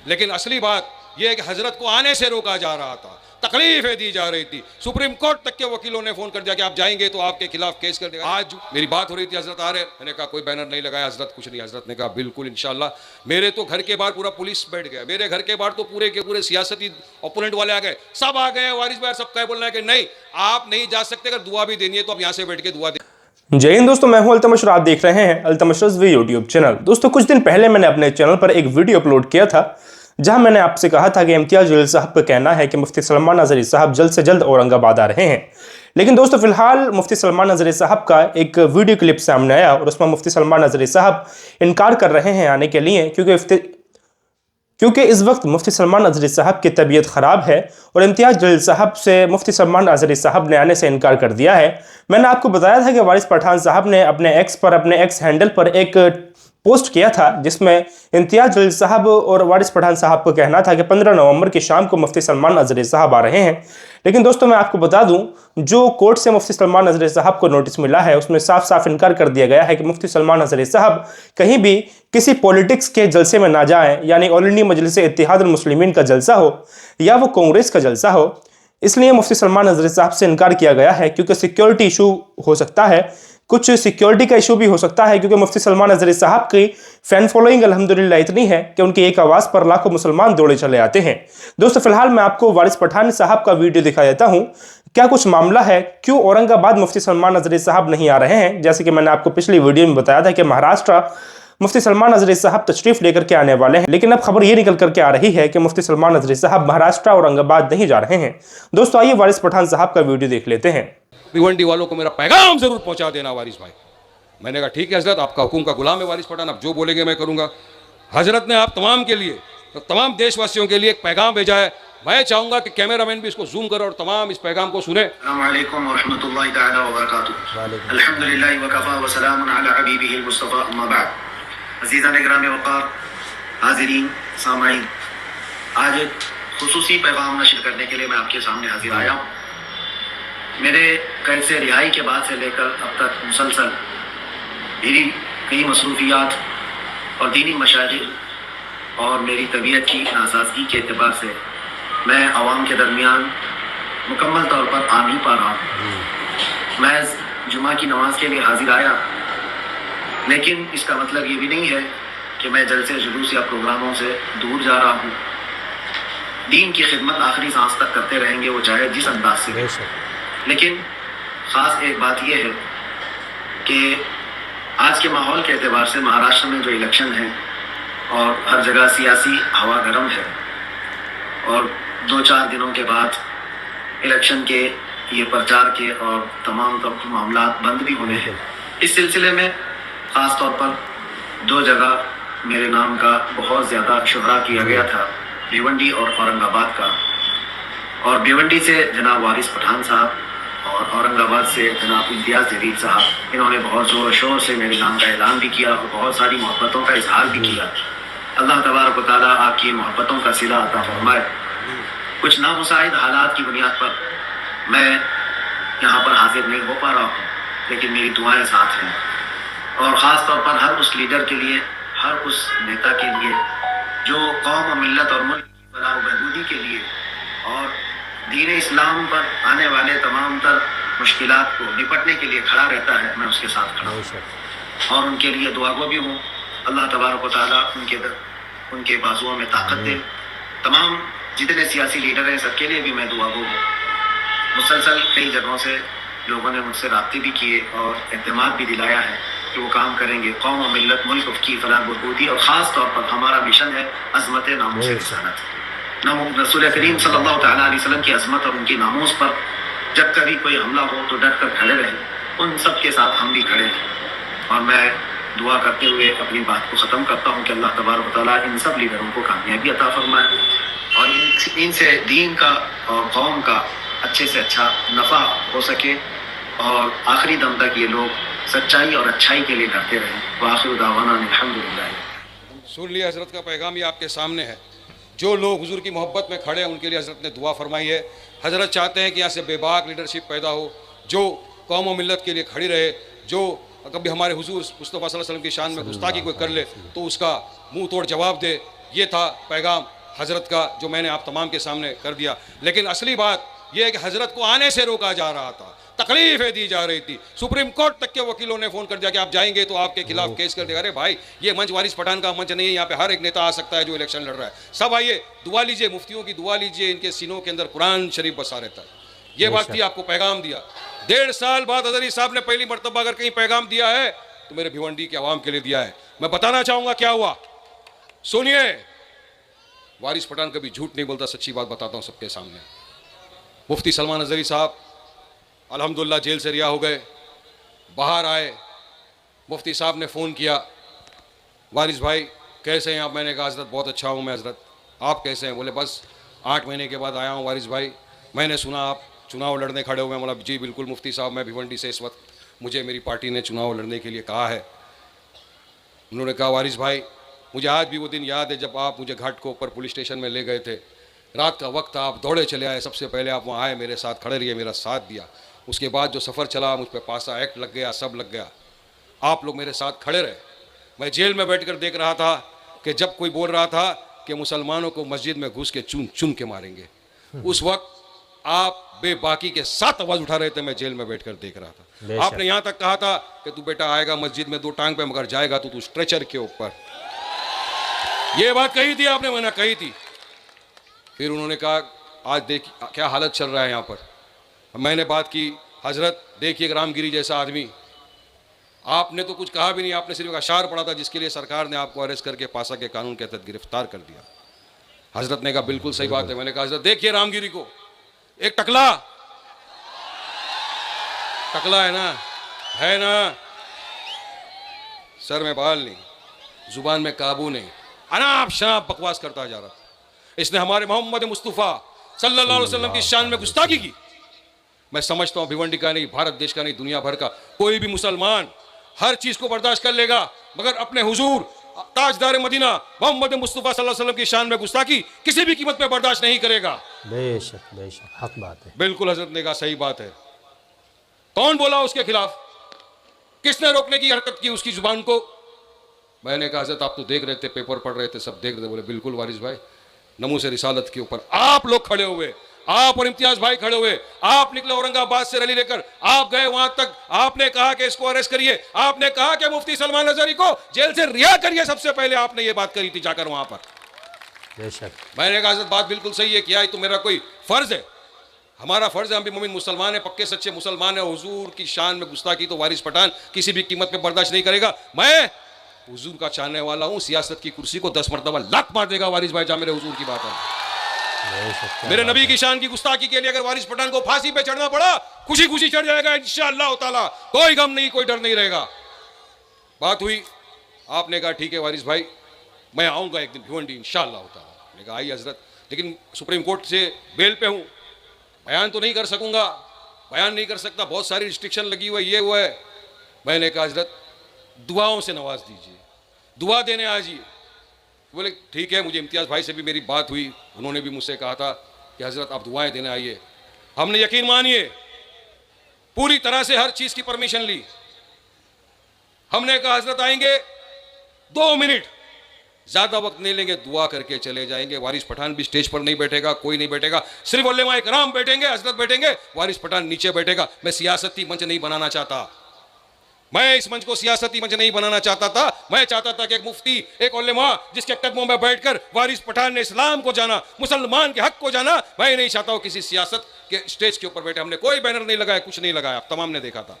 लेकिन असली बात यह है कि हजरत को आने से रोका जा रहा था, तकलीफें दी जा रही थी। सुप्रीम कोर्ट तक के वकीलों ने फोन कर दिया कि आप जाएंगे तो आपके खिलाफ केस कर देगा। आज मेरी बात हो रही थी, हजरत आ रहे, मैंने कहा कोई बैनर नहीं लगाया हजरत, कुछ नहीं। हजरत ने कहा बिल्कुल इंशाल्लाह। मेरे तो घर के बाहर पूरा पुलिस बैठ गया, मेरे घर के बाहर तो पूरे के पूरे सियासती ओपोनेंट वाले आ गए, सब आ गए। वारिस भाई सब कह बोल रहे हैं कि नहीं आप नहीं जा सकते, अगर दुआ भी देनी है तो आप यहाँ से बैठ के दुआ दे। जय हिंद दोस्तों, मैं हूं अल्तमश और आप देख रहे हैं अल्तमश रज़वी यूट्यूब चैनल। दोस्तों कुछ दिन पहले मैंने अपने चैनल पर एक वीडियो अपलोड किया था जहां मैंने आपसे कहा था कि इम्तियाज जलील साहब का कहना है कि मुफ्ती सलमान नज़री साहब जल्द से जल्द औरंगाबाद आ रहे हैं। लेकिन दोस्तों फिलहाल मुफ्ती सलमान नज़री साहब का एक वीडियो क्लिप सामने आया और उसमें मुफ्ती सलमान नज़री साहब इनकार कर रहे हैं आने के लिए, क्योंकि इस वक्त मुफ्ती सलमान नज़री साहब की तबीयत ख़राब है और इम्तियाज जलील साहब से मुफ्ती सलमान नज़री साहब ने आने से इनकार कर दिया है। मैंने आपको बताया था कि वारिस पठान साहब ने अपने एक्स हैंडल पर एक पोस्ट किया था जिसमें इम्तियाज जलील साहब और वारिस पठान साहब को कहना था कि 15 नवंबर की शाम को मुफ्ती सलमान नज़री साहब आ रहे हैं। लेकिन दोस्तों मैं आपको बता दूं, जो कोर्ट से मुफ्ती सलमान नज़री साहब को नोटिस मिला है उसमें साफ साफ इनकार कर दिया गया है कि मुफ्ती सलमान नज़री साहब कहीं भी किसी पॉलिटिक्स के जलसे में ना जाएं, यानी ऑल इंडिया मजलिस इत्तेहादुल मुस्लिमीन का जलसा हो या वो कांग्रेस का जलसा हो। इसलिए मुफ्ती सलमान नज़री साहब से इनकार किया गया है क्योंकि सिक्योरिटी इशू हो सकता है, कुछ सिक्योरिटी का इशू भी हो सकता है, क्योंकि मुफ्ती सलमान नज़री साहब की फैन फॉलोइंग अल्हम्दुलिल्लाह इतनी है कि उनकी एक आवाज़ पर लाखों मुसलमान दौड़े चले आते हैं। दोस्तों फिलहाल मैं आपको वारिस पठान साहब का वीडियो दिखा देता हूँ, क्या कुछ मामला है, क्यों औरंगाबाद मुफ्ती सलमान नज़री साहब नहीं आ रहे हैं। जैसे कि मैंने आपको पिछली वीडियो में बताया था कि महाराष्ट्र मुफ्ती सलमान नज़री साहब तशरीफ लेकर के आने वाले हैं, लेकिन अब खबर ये निकल करके आ रही है कि मुफ्ती सलमान नज़री साहब महाराष्ट्र औरंगाबाद नहीं जा रहे हैं। दोस्तों आइए वारिस पठान साहब का वीडियो देख लेते हैं। भिवंडी वालों को मेरा पैगाम जरूर पहुंचा देना वारिस भाई। मैंने कहा ठीक है हजरत, आपका हुक्म का गुलाम है वारिस पठान, आप जो बोलेंगे मैं करूंगा। हजरत ने आप तमाम के लिए, तमाम देशवासियों के लिए एक पैगाम भेजा है। मैं चाहूंगा कि कैमरामैन भी इसको जूम करे और तमाम इस पैगाम को सुने। अस्सलाम वालेकुम व रहमतुल्लाहि तआला व बरकातुहू। अल्हम्दुलिल्लाह व कफा व सलामुन अला हबीबिहिल मुस्तफा, अम्मा बाद। अज़ीज़ान इकराम वक़ार, हाज़िरीन, सामाईन, आज एक खुसूसी पैगाम नशर करने के लिए मैं आपके सामने हाजिर आया हूँ। मेरे कैद से रिहाई के बाद से लेकर अब तक मुसलसल मेरी कई मसरूफियात और दीनी मशागिल और मेरी तबीयत की नासाजगी के अतबार से मैं आवाम के दरमियान मुकम्मल तौर पर आ नहीं पा रहा हूँ। मैं जुमा की नमाज के लिए हाजिर आया, लेकिन इसका मतलब ये भी नहीं है कि मैं जलसे जुलूस या प्रोग्रामों से दूर जा रहा हूँ। दीन की खिदमत आखिरी सांस तक करते रहेंगे, वो चाहे जिस अंदाज से हो। लेकिन ख़ास एक बात यह है कि आज के माहौल के एतबार से महाराष्ट्र में जो इलेक्शन है और हर जगह सियासी हवा गर्म है और 2-4 दिनों के बाद इलेक्शन के ये प्रचार के और तमाम मामला बंद भी होने हैं। इस सिलसिले में ख़ास तौर पर 2 जगह मेरे नाम का बहुत ज़्यादा शुहरा किया गया था, भिवंडी और औरंगाबाद का। और भिवंडी से जनाब वारिस पठान साहब और औरंगाबाद से जनाब इम्तियाज जलील साहब, इन्होंने बहुत ज़ोर शोर से मेरे नाम का ऐलान भी किया और बहुत सारी मोहब्बतों का इजहार भी किया। अल्लाह तबारक व तआला आपकी मोहब्बतों का सिला अता फरमाए। कुछ नामुसाइद हालात की बुनियाद पर मैं यहाँ पर हाजिर नहीं हो पा रहा हूँ, लेकिन मेरी दुआएं साथ हैं। और ख़ास तौर पर हर उस लीडर के लिए, हर उस नेता के लिए जो कौम और मिल्लत और मुल्क की फलाह व बहबूदी के लिए और दीन इस्लाम पर आने वाले तमाम तर मुश्किलात को निपटने के लिए खड़ा रहता है, मैं उसके साथ खड़ा हूँ और उनके लिए दुआगो भी हूँ। अल्लाह तबारक व तआला उनके बाजुओं में ताकत दे। तमाम जितने सियासी लीडर हैं सबके लिए भी मैं दुआगो हूँ। मुसलसल कई जगहों से लोगों ने मुझसे राब्ते भी किए और एतमाद भी दिलाया है कि वो काम करेंगे कौम और मिल्लत मुल्क की फलाह बहबूदी, और ख़ास तौर पर हमारा मिशन है अज़मत नामूस रिसालत। रसूल करीम सल्लल्लाहु तआला अलैहि वसल्लम की अज़मत और उनकी नामूस पर जब कभी कोई हमला हो तो डट कर खड़े रहें। उन सब के साथ हम भी खड़े हैं और मैं दुआ करते हुए अपनी बात को ख़त्म करता हूँ कि अल्लाह तबारक व तआला इन सब लीडरों को कामयाबी अता फरमाए और इनसे दीन का और कौम का अच्छे से अच्छा नफ़ा हो सके और आखिरी दम तक ये लोग सच्चाई और अच्छाई के लिए करते रहें। वाखिर दावाना अल्हम्दुलिल्लाह। सुन लिया हजरत का पैगाम, ये आपके सामने है। जो लोग हुजूर की मोहब्बत में खड़े हैं उनके लिए हजरत ने दुआ फरमाई है। हजरत चाहते हैं कि यहाँ से बेबाक लीडरशिप पैदा हो, जो कौम और मिल्लत के लिए खड़ी रहे, जो कभी हमारे हुजूर मुस्तफ़ा सल्लल्लाहु अलैहि वसल्लम की शान में गुस्ताखी कोई कर ले तो उसका मुंह तोड़ जवाब दे, ये था पैगाम हजरत का जो मैंने आप तमाम के सामने कर दिया। लेकिन असली बात यह है कि हजरत को आने से रोका जा रहा था, तकलीफें दी जा रही थी। सुप्रीम कोर्ट तक के वकीलों ने फोन कर दिया कि आप जाएंगे तो आपके खिलाफ केस कर देगा। अरे भाई, ये मंच वारिस पठान का मंच नहीं है, यहाँ पे हर एक नेता आ सकता है जो इलेक्शन लड़ रहा है। सब आइए, दुआ लीजिए, मुफ्तियों की दुआ लीजिए, इनके सीनों के अंदर कुरान शरीफ बसा रहता है। ये बात थी, आपको पैगाम दिया। 1.5 साल बाद हजरी साहब ने पहली मरतबा अगर कहीं पैगाम दिया है तो मेरे भिवंडी के आवाम के लिए दिया है। मैं बताना चाहूंगा क्या हुआ, सुनिए। वारिस पठान कभी झूठ नहीं बोलता, सच्ची बात बताता हूं सबके सामने। मुफ्ती सलमान अजहरी साहब अल्हम्दुलिल्लाह जेल से रिहा हो गए, बाहर आए। मुफ्ती साहब ने फ़ोन किया, वारिस भाई कैसे हैं आप? मैंने कहा हजरत बहुत अच्छा हूँ मैं हजरत, आप कैसे हैं? बोले बस 8 महीने के बाद आया हूँ वारिस भाई, मैंने सुना आप चुनाव लड़ने खड़े हुए हैं। बोला जी बिल्कुल मुफ्ती साहब, मैं भिवंडी से इस वक्त, मुझे मेरी पार्टी ने चुनाव लड़ने के लिए कहा है। उन्होंने कहा वारिस भाई, मुझे आज भी वो दिन याद है जब आप मुझे घाट को ऊपर पुलिस स्टेशन में ले गए थे, रात का वक्त था, आप दौड़े चले आए, सबसे पहले आप वहाँ आए, मेरे साथ खड़े रहिए, मेरा साथ दिया। उसके बाद जो सफ़र चला, मुझ पर पासा एक्ट लग गया, सब लग गया, आप लोग मेरे साथ खड़े रहे। मैं जेल में बैठकर देख रहा था कि जब कोई बोल रहा था कि मुसलमानों को मस्जिद में घुस के चुन चुन के मारेंगे, उस वक्त आप बेबाकी के साथ आवाज़ उठा रहे थे, मैं जेल में बैठकर देख रहा था। आपने यहाँ तक कहा था कि तू बेटा आएगा मस्जिद में 2 टांग पे, मगर जाएगा तो तू स्ट्रेचर के ऊपर। ये बात कही थी आपने, मैंने कही थी। फिर उन्होंने कहा आज देखिए क्या हालत चल रहा है यहाँ पर। मैंने बात की, हजरत देखिए रामगिरी जैसा आदमी, आपने तो कुछ कहा भी नहीं, आपने सिर्फ एक अशार पढ़ा था जिसके लिए सरकार ने आपको अरेस्ट करके पासा के कानून के तहत गिरफ्तार कर दिया। हजरत ने कहा बिल्कुल सही बात है। मैंने कहा हजरत देखिए रामगिरी को, एक टकला है ना, सर में बाल नहीं, जुबान में काबू नहीं, अनाप शनाप बकवास करता जा रहा था। इसने हमारे मोहम्मद मुस्तफ़ा सल्लल्लाहु अलैहि वसल्लम की शान में गुस्ताखी की। मैं समझता हूँ भिवंडी का नहीं, भारत देश का नहीं, दुनिया भर का कोई भी मुसलमान हर चीज को बर्दाश्त कर लेगा, मगर अपने हुजूर ताजदार मदीना मोहम्मद मुस्तफ़ा सल्लल्लाहु अलैहि वसल्लम की शान में गुस्ताखी किसी भी कीमत पे बर्दाश्त नहीं करेगा। बेशक बेशक, हक बात है। बिल्कुल हजरत ने कहा सही बात है। कौन बोला उसके खिलाफ, किसने रोकने की हरकत की उसकी जुबान को? मैंने कहा हजरत आप तो देख रहे थे, पेपर पढ़ रहे थे, सब देख रहे थे। बोले बिल्कुल वारिस भाई, नमूसे से रिसालत के ऊपर आप लोग खड़े हुए, आप और इम्तियाज भाई खड़े हुए, आप निकले औरंगाबाद से रैली लेकर, आप गए वहां तक, आपने कहा कि इसको अरेस्ट करिए, आपने कहा कि मुफ्ती सलमान अजहरी को जेल से रिहा करिए, सबसे पहले आपने ये बात करी थी जाकर वहां पर। बेशक। मैंने कहा हजरत बात बिल्कुल सही है, क्या है तो मेरा कोई फर्ज है, हमारा फर्ज है, हम भी मोमिन मुसलमान है, पक्के सच्चे मुसलमान है। हुजूर की शान में गुस्ताखी तो वारिस पठान किसी भी कीमत पे बर्दाश्त नहीं करेगा। मैं हुजूर का चाहने वाला हूं, सियासत की कुर्सी को 10 मरतबा लात मार देगा वारिस भाई, जहां मेरे हुजूर की बात है। मेरे नबी की शान की गुस्ताखी के लिए अगर वारिस पठान को फांसी पे चढ़ना पड़ा, खुशी खुशी चढ़ जाएगा इंशाअल्लाह ताला, कोई गम नहीं, कोई डर नहीं रहेगा। बात हुई, आपने कहा ठीक है वारिस भाई, मैं आऊंगा एक दिन भिवंडी इंशाअल्लाह ताला। मैंने कहा आई हजरत, लेकिन सुप्रीम कोर्ट से बेल पे हूं, बयान तो नहीं कर सकूंगा, बयान नहीं कर सकता, बहुत सारी रिस्ट्रिक्शन लगी हुई है, ये हुआ है। मैंने कहा हजरत दुआओं से नवाज दीजिए, दुआ देने आ जाइए। बोले ठीक है, मुझे इम्तियाज़ भाई से भी मेरी बात हुई, उन्होंने भी मुझसे कहा था कि हजरत आप दुआएं देने आइए। हमने यकीन मानिए पूरी तरह से हर चीज़ की परमिशन ली। हमने कहा हजरत आएंगे 2 मिनट, ज़्यादा वक्त नहीं लेंगे, दुआ करके चले जाएंगे। वारिस पठान भी स्टेज पर नहीं बैठेगा, कोई नहीं बैठेगा, सिर्फ उलेमा इकराम बैठेंगे, हजरत बैठेंगे, वारिस पठान नीचे बैठेगा। मैं सियासती मंच नहीं बनाना चाहता, मैं इस मंच को सियासती मंच नहीं बनाना चाहता था। मैं चाहता था कि एक मुफ्ती, एक उलेमा जिसके कदमों में बैठकर वारिस पठान ने इस्लाम को जाना, मुसलमान के हक को जाना, मैं नहीं चाहता हूं किसी सियासत के स्टेज के ऊपर बैठे। हमने कोई बैनर नहीं लगाया, कुछ नहीं लगाया, तमाम ने देखा था।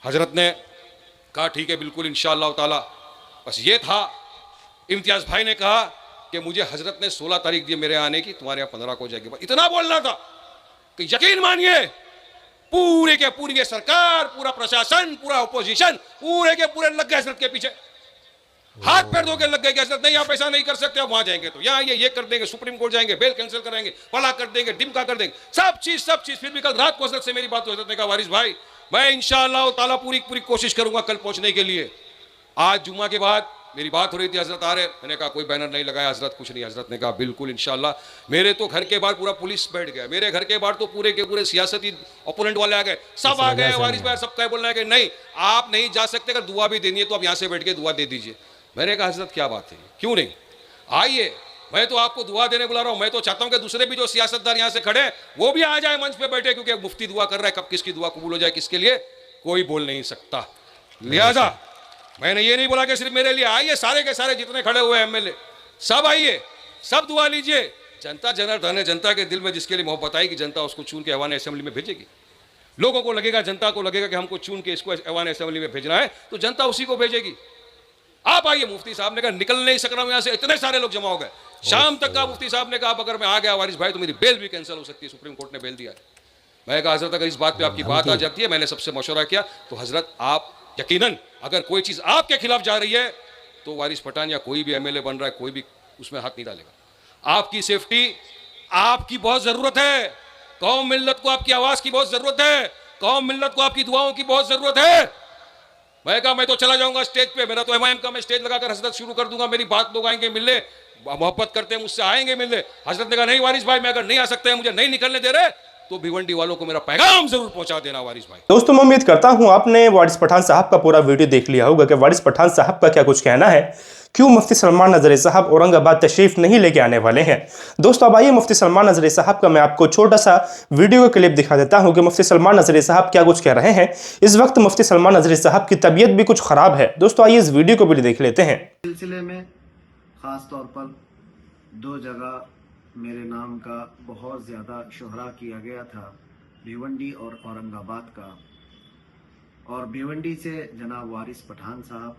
हजरत ने कहा ठीक है बिल्कुल इंशाअल्लाह ताला। बस ये था, इम्तियाज भाई ने कहा कि मुझे हजरत ने 16 तारीख दी मेरे आने की, तुम्हारे यहाँ 15 को हो जाएगी। इतना बोलना था कि यकीन मानिए पूरे के पूरी सरकार, पूरा प्रशासन, पूरा अपोजिशन पूरे के पूरे लग गए हजरत के पीछे, हाथ पैर धो के लग गए कि हजरत नहीं आप ऐसा नहीं कर सकते, आप वहां जाएंगे तो यहाँ ये कर देंगे, सुप्रीम कोर्ट जाएंगे, बेल कैंसिल कराएंगे, फला कर देंगे, डिमका कर देंगे, सब चीज। फिर भी कल रात को हजरत से मेरी बात हुई, हजरत ने कहा वारिस भाई मैं इंशाअल्लाह ताला पूरी कोशिश करूंगा कल पहुंचने के लिए। आज जुम्मा के बाद मेरी बात हो रही थी, हजरत आ रहे, मैंने कहा कोई बैनर नहीं लगाया हजरत, कुछ नहीं। हजरत ने कहा बिल्कुल इंशाअल्लाह। मेरे तो घर के बाहर पूरा पुलिस बैठ गया, मेरे घर के बाहर तो पूरे के पूरे सियासती ओपोनेंट वाले आ गए, सब आ गए। वारिस भाई सब क्या बोलना है कि नहीं आप नहीं जा सकते, अगर दुआ भी देनी है तो आप यहाँ से बैठ के दुआ दे दीजिए। मैंने कहा हजरत क्या बात है, क्यों नहीं? आइए, मैं तो आपको दुआ देने बुला रहा हूं। मैं तो चाहता हूं कि दूसरे भी जो सियासतदान यहां से खड़े हैं वो भी आ जाए मंच पे बैठे, क्योंकि मुफ्ती दुआ कर रहा है, कब किसकी दुआ कबूल हो जाए किसके लिए कोई बोल नहीं सकता। लिहाजा मैंने ये नहीं बोला कि सिर्फ मेरे लिए, आइए सारे के सारे जितने खड़े हुए एमएलए सब आइए, सब दुआ लीजिए। जनता जनार्दन है, जनता के दिल में जिसके लिए मोहब्बत आएगी जनता उसको चुन के ऐवान असेंबली में भेजेगी। लोगों को लगेगा, जनता को लगेगा कि हमको चुन के इसको ऐवान असेंबली में भेजना है, तो जनता उसी को भेजेगी। आप आइए। मुफ्ती साहब ने कहा निकल नहीं सक रहा हूं यहां से, इतने सारे लोग जमा हो गए। शाम तक का मुफ्ती साहब ने कहा अब अगर मैं आ गया वारिस भाई तो मेरी बेल भी कैंसिल हो सकती है, सुप्रीम कोर्ट ने बेल दिया है। मैं कहा हजरत अगर इस बात पे आपकी बात आ जाती है, मैंने सबसे मशवरा किया, तो हजरत आप यकीनन अगर कोई चीज आपके खिलाफ जा रही है तो वारिस पठान या कोई भी एमएलए बन रहा है कोई भी उसमें हाथ नहीं डालेगा। आपकी सेफ्टी आपकी बहुत जरूरत है, कौम मिल्लत को आपकी आवाज की बहुत जरूरत है, कौम मिल्लत को आपकी दुआओं की बहुत जरूरत है। मैं कहा मैं तो चला जाऊंगा स्टेज पे, मेरा तो एमआईएम का मैं स्टेज लगाकर हजरत शुरू कर दूंगा, मेरी बात लोग आएंगे मिलने, मोहब्बत करते हैं मुझसे आएंगे मिलने। हजरत ने कहा नहीं वारिस भाई, मैं अगर नहीं आ सकते हैं, मुझे नहीं निकलने दे रहे, तो भिवंडी वालों को मेरा पैगाम जरूर पहुंचा देना वारिस भाई। दोस्तों मैं उम्मीद करता हूं आपने वारिस पठान साहब का पूरा वीडियो देख लिया होगा कि वारिस पठान साहब का क्या कुछ कहना है, क्यों मुफ्ती सलमान नजरी साहब औरंगाबाद तशरीफ नहीं लेके आने वाले हैं। दोस्तों अब आइए मुफ्ती सलमान नजरी साहब का मैं आपको छोटा सा वीडियो का क्लिप दिखा देता हूं कि मुफ्ती सलमान नजरी साहब क्या कुछ कह रहे हैं। इस वक्त मुफ्ती सलमान नजरी साहब की तबीयत भी कुछ खराब है। दोस्तों आइए इस वीडियो को भी देख लेते हैं। सिलसिले में ख़ास तौर पर 2 जगह मेरे नाम का बहुत ज़्यादा शोहरा किया गया था, भिवंडी और औरंगाबाद का। और भिवंडी से जनाब वारिस पठान साहब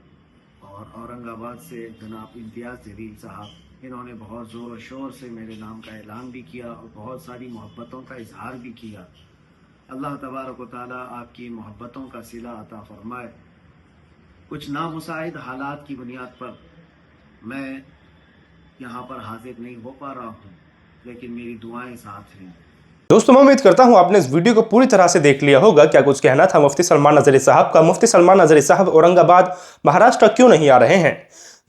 और औरंगाबाद से जनाब इम्तियाज़ जलील साहब, इन्होंने बहुत ज़ोर और शोर से मेरे नाम का ऐलान भी किया और बहुत सारी मोहब्बतों का इजहार भी किया। अल्लाह तबारक व तआला आपकी मोहब्बतों का सिला अता फरमाए। कुछ नामुसाइद हालात की बुनियाद पर मैं यहाँ पर हाजिर नहीं हो पा रहा हूँ, लेकिन मेरी दुआएं साथ हैं। दोस्तों मैं उम्मीद करता हूं आपने इस वीडियो को पूरी तरह से देख लिया होगा क्या कुछ कहना था मुफ्ती सलमान नजरी साहब का। मुफ्ती सलमान नजरी साहब औरंगाबाद महाराष्ट्र क्यों नहीं आ रहे हैं।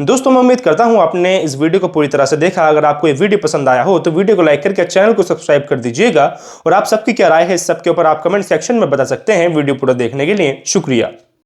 दोस्तों मैं उम्मीद करता हूं आपने इस वीडियो को पूरी तरह से देखा। अगर आपको ये वीडियो पसंद आया हो तो वीडियो को लाइक करके चैनल को सब्सक्राइब कर दीजिएगा, और आप सबकी क्या राय है इस सब के ऊपर आप कमेंट सेक्शन में बता सकते हैं। वीडियो पूरा देखने के लिए शुक्रिया।